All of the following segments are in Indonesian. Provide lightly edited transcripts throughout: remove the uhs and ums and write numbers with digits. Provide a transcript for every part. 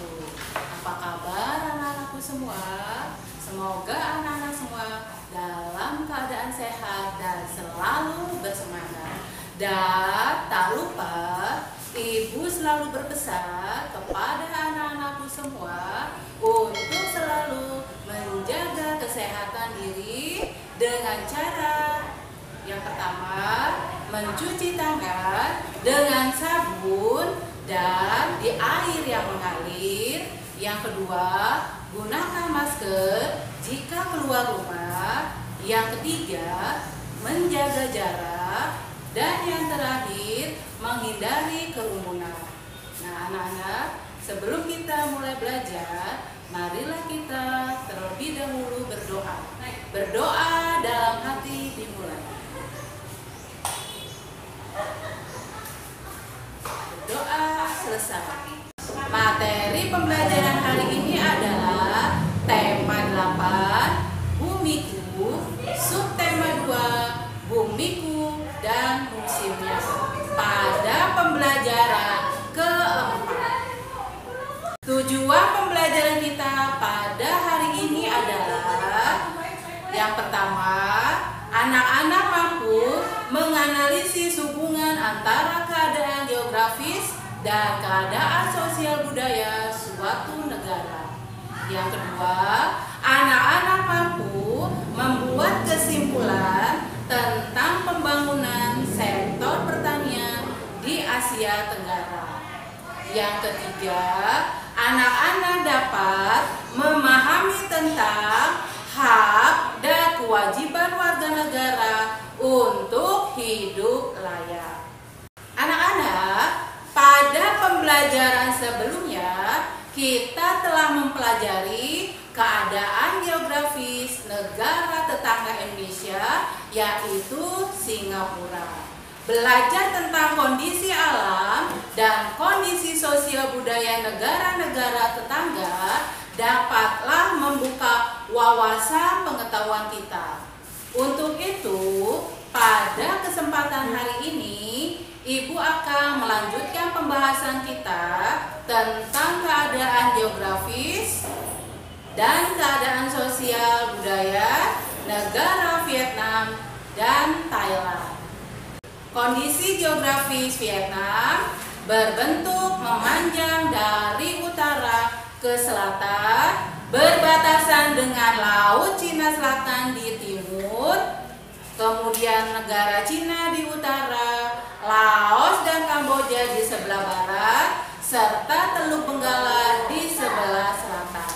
wabarakatuh. Apa kabar anak-anakku semua? Semoga anak-anak semua dalam keadaan sehat dan selalu bersemangat. Dan tak lupa, Ibu selalu berpesan kepada anak-anakku semua untuk selalu menjaga kesehatan diri dengan cara yang pertama, mencuci tangan dengan sabun dan di air yang mengalir. Yang kedua, gunakan masker jika keluar rumah. Yang ketiga, menjaga jarak. Dan yang terakhir, menghindari kerumunan. Nah anak-anak, sebelum kita mulai belajar, marilah kita terlebih dahulu berdoa. Berdoa dalam hati dimulai. Berdoa selesai. Materi pembelajaran hari ini adalah tema 8, Bumiku, subtema 2, Bumiku dan museumnya. Pada pembelajaran keempat. Tujuan pembelajaran kita pada hari ini adalah yang pertama, anak-anak mampu menganalisis hubungan antara keadaan geografis dan keadaan sosial budaya suatu negara. Yang kedua, anak-anak mampu membuat kesimpulan tentang pembangunan sektor pertanian di Asia Tenggara. Yang ketiga, anak-anak dapat memahami tentang hak dan kewajiban warga negara untuk hidup layak. Anak-anak, pada pembelajaran sebelumnya kita telah mempelajari keadaan geografis negara tetangga Indonesia, yaitu Singapura. Belajar tentang kondisi alam dan kondisi sosial budaya negara-negara tetangga dapatlah membuka wawasan pengetahuan kita. Untuk itu, pada kesempatan hari ini, Ibu akan melanjutkan pembahasan kita tentang keadaan geografis dan keadaan sosial budaya negara Vietnam dan Thailand. Kondisi geografis Vietnam berbentuk memanjang dari utara ke selatan, berbatasan dengan Laut Cina Selatan di timur, kemudian negara Cina di utara, Laos dan Kamboja di sebelah barat, serta Teluk Benggala di sebelah selatan.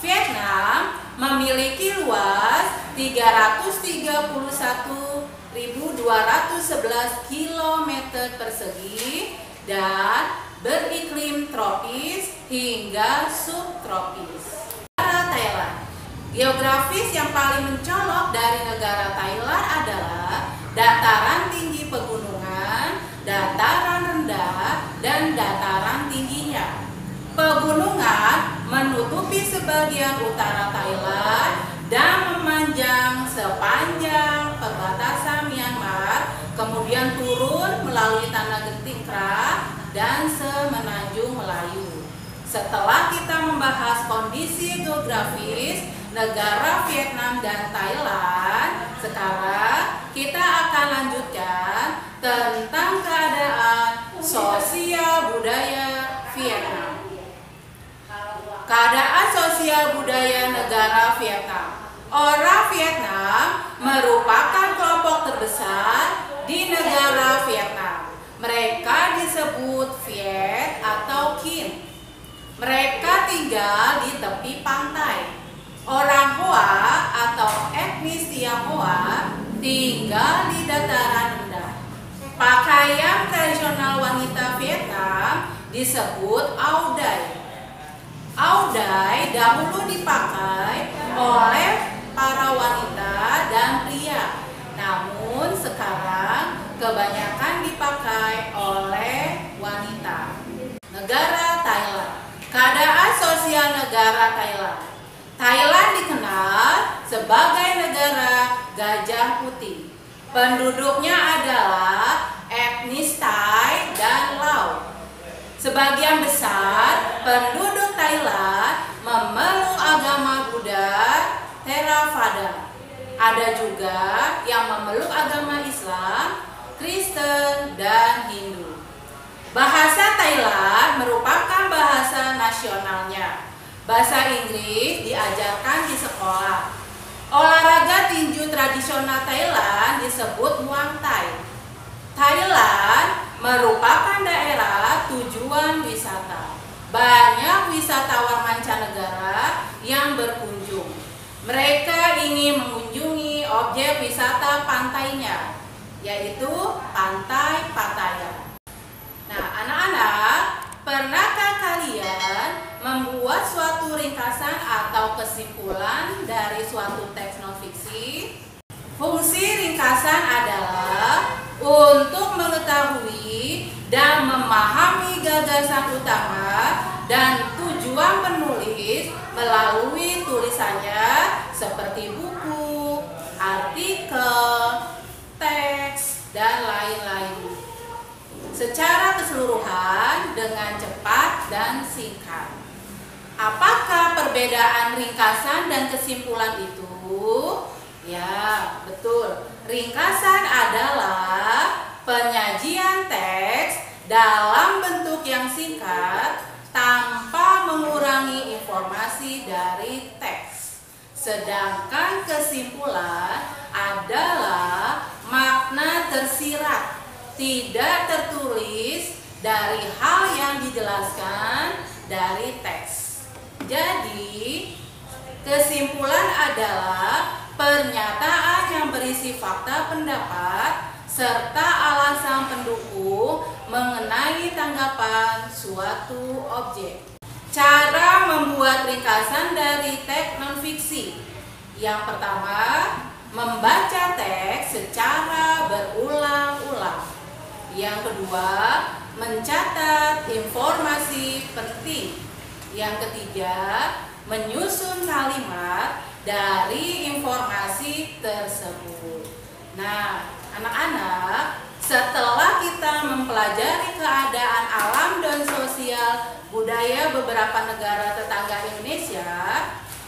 Vietnam memiliki luas 331.211 km persegi dan beriklim tropis hingga subtropis. Negara Thailand. Geografis yang paling mencolok dari negara Thailand adalah dataran tinggi pegunungan, dataran rendah, dan dataran tingginya. Pegunungan menutupi sebagian utara Thailand dan memanjang sepanjang perbatasan Myanmar, kemudian turun melalui Tanah Genting Kra dan semenanjung Melayu. Setelah kita membahas kondisi geografis negara Vietnam dan Thailand, sekarang kita akan lanjutkan tentang keadaan sosial budaya Vietnam. Keadaan sosial budaya negara Vietnam. Orang Vietnam merupakan kelompok terbesar di negara Vietnam. Mereka disebut Viet atau Kinh. Mereka tinggal di tepi pantai. Orang Hoa atau etnis Tionghoa tinggal di dataran rendah. Pakaian tradisional wanita Vietnam disebut Áo Dai. Áo Dai dahulu dipakai oleh para wanita dan pria. Namun sekarang kebanyakan dipakai oleh wanita. Negara Thailand. Keadaan sosial negara Thailand. Thailand dikenal sebagai negara gajah putih. Penduduknya adalah etnis Thai dan Lao. Sebagian besar penduduk waspada. Ada juga yang memeluk agama Islam, Kristen, dan Hindu. Bahasa Thailand merupakan bahasa nasionalnya. Bahasa Inggris diajarkan di sekolah. Olahraga tinju tradisional Thailand disebut Muay Thai. Thailand merupakan daerah tujuan wisata. Banyak wisatawan mancanegara yang berkunjung. Mereka ingin mengunjungi objek wisata pantainya, yaitu Pantai Pattaya. Nah, anak-anak, pernahkah kalian membuat suatu ringkasan atau kesimpulan dari suatu teks non-fiksi? Fungsi ringkasan adalah untuk mengetahui dan memahami gagasan utama dan tujuan penulis melalui tulisannya seperti buku, artikel, teks, dan lain-lain. Secara keseluruhan dengan cepat dan singkat. Apakah perbedaan ringkasan dan kesimpulan itu? Ya, betul. Ringkasan adalah penyajian teks dalam bentuk yang singkat tanpa mengurangi informasi dari teks. Sedangkan kesimpulan adalah makna tersirat, tidak tertulis dari hal yang dijelaskan dari teks. Jadi, kesimpulan adalah pernyataan yang berisi fakta pendapat serta alasan pendukung mengenai tanggapan suatu objek. Cara membuat ringkasan dari teks non-fiksi. Yang pertama, membaca teks secara berulang-ulang. Yang kedua, mencatat informasi penting. Yang ketiga, menyusun kalimat dari informasi tersebut. Nah, anak-anak, setelah kita mempelajari keadaan alam dan sosial budaya beberapa negara tetangga Indonesia,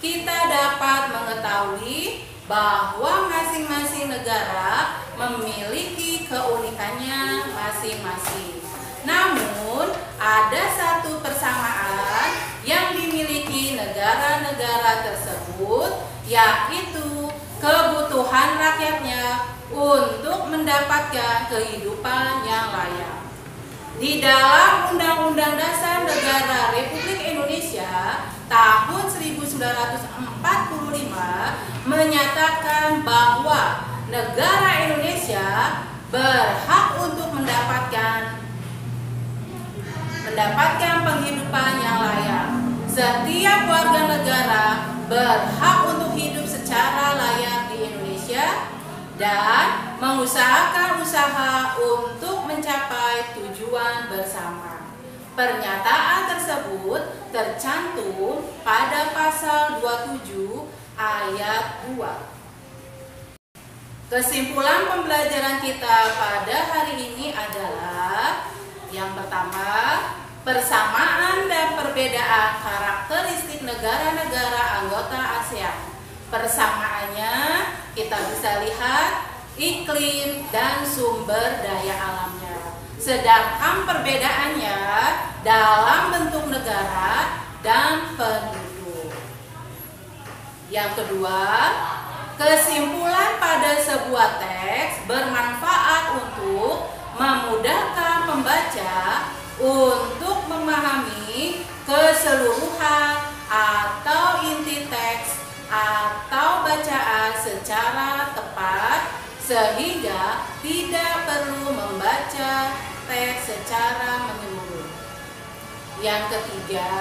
kita dapat mengetahui bahwa masing-masing negara memiliki keunikannya masing-masing. Namun, ada satu persamaan yang dimiliki negara-negara tersebut, yaitu kebutuhan rakyatnya untuk mendapatkan kehidupan yang layak. Di dalam Undang-Undang Dasar Negara Republik Indonesia tahun 1945 menyatakan bahwa negara Indonesia berhak untuk mendapatkan penghidupan yang layak. Setiap warga negara berhak untuk hidup secara layak di Indonesia dan mengusahakan usaha untuk mencapai tujuan bersama. Pernyataan tersebut tercantum pada pasal 27 ayat 2. Kesimpulan pembelajaran kita pada hari ini adalah yang pertama, persamaan dan perbedaan karakteristik negara-negara anggota ASEAN. Persamaannya kita bisa lihat iklim dan sumber daya alamnya. Sedangkan perbedaannya dalam bentuk negara dan penduduk. Yang kedua, kesimpulan pada sebuah teks bermanfaat untuk memudahkan pembaca untuk memahami keseluruhan atau inti teks atau bacaan secara tepat, sehingga tidak perlu membaca teks secara menyeluruh. Yang ketiga,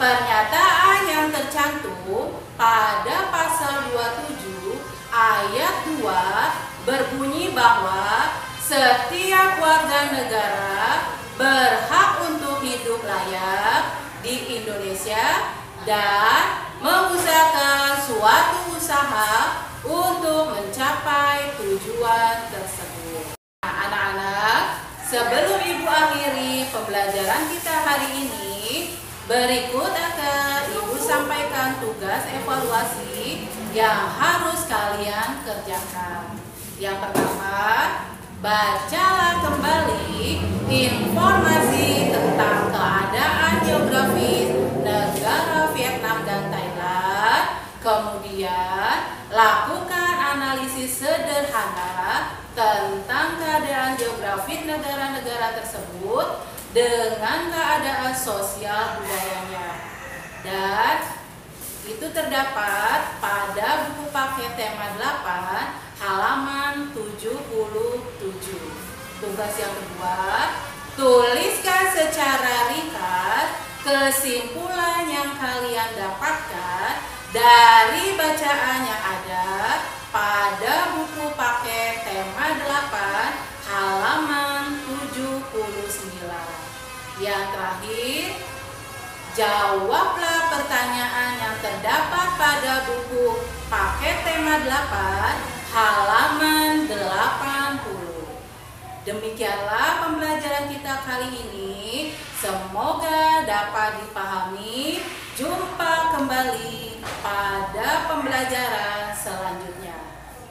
pernyataan yang tercantum pada pasal 27 ayat 2 berbunyi bahwa setiap warga negara berhak untuk hidup layak di Indonesia dan mengusahakan suatu usaha untuk mencapai tujuan tersebut. Nah, anak-anak, sebelum Ibu akhiri pembelajaran kita hari ini, berikut akan Ibu sampaikan tugas evaluasi yang harus kalian kerjakan. Yang pertama, bacalah kembali informasi tentang keadaan geografis negara Vietnam dan Thailand. Kemudian, lakukan analisis sederhana tentang keadaan geografis negara-negara tersebut dengan keadaan sosial budayanya. Dan itu terdapat pada buku paket tema 8 halaman 77. Tugas yang kedua, tuliskan secara ringkas kesimpulan yang kalian dapatkan dari bacaan yang ada pada buku paket tema 8 halaman 79. Yang terakhir, jawablah pertanyaan yang terdapat pada buku paket tema 8 halaman 80. Demikianlah pembelajaran kita kali ini. Semoga dapat dipahami. Jumpa kembali pada pembelajaran selanjutnya.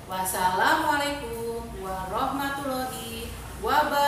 Wassalamualaikum warahmatullahi wabarakatuh.